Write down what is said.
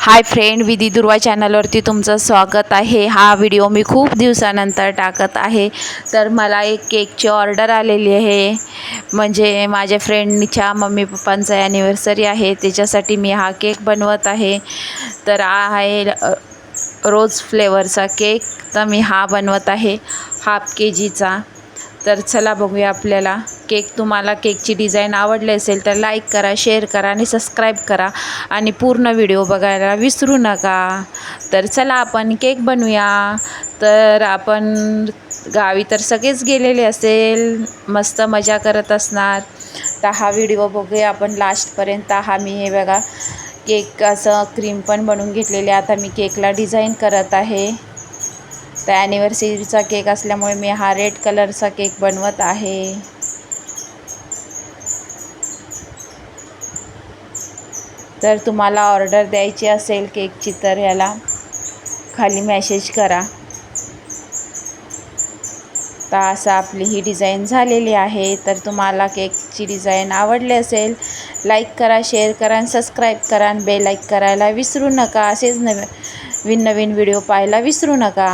Hi friend, विधी दुर्वा चॅनलवरती तुमचं स्वागत आहे। हा व्हिडिओ मी खूप दिवसानंतर टाकत आहे। तर मला एक केकची ऑर्डर आलेली आहे, म्हणजे माझ्या फ्रेंडच्या मम्मी पप्पांचा ॲनिव्हर्सरी आहे, त्याच्यासाठी मी हा केक बनवत आहे। तर हा आहे रोज फ्लेवरचा केक। तर मी हा बनवत आहे हाफ KGचा। तर चला बघूया आपल्याला केक। तुम्हाला केकची डिझाईन आवडली असेल तर लाईक करा, शेअर करा आणि सबस्क्राईब करा आणि पूर्ण व्हिडिओ बघायला विसरू नका। तर चला आपण केक बनवूया। तर आपण गावी तर सगळेच गेलेले असेल, मस्त मजा करत असणार। तर हा व्हिडिओ बघूया आपण लास्टपर्यंत। हा मी हे बघा केक असं क्रीम पण बनवून घेतलेले। आता मी केकला डिझाईन करत आहे। तर ॲनिव्हर्सरीचा केक असल्यामुळे मी हा रेड कलरचा केक बनवत आहे। तर तुम्हाला ऑर्डर द्यायची असेल केकची तर ह्याला खाली मेसेज करा। तर असं आपली ही डिझाईन झालेली आहे। तर तुम्हाला केकची डिझाईन आवडली असेल लाईक करा, शेअर करा आणि सबस्क्राईब करा आणि बेल आयकॉन करायला विसरू नका। असेच नवीन नवीन व्हिडिओ पाहायला विसरू नका।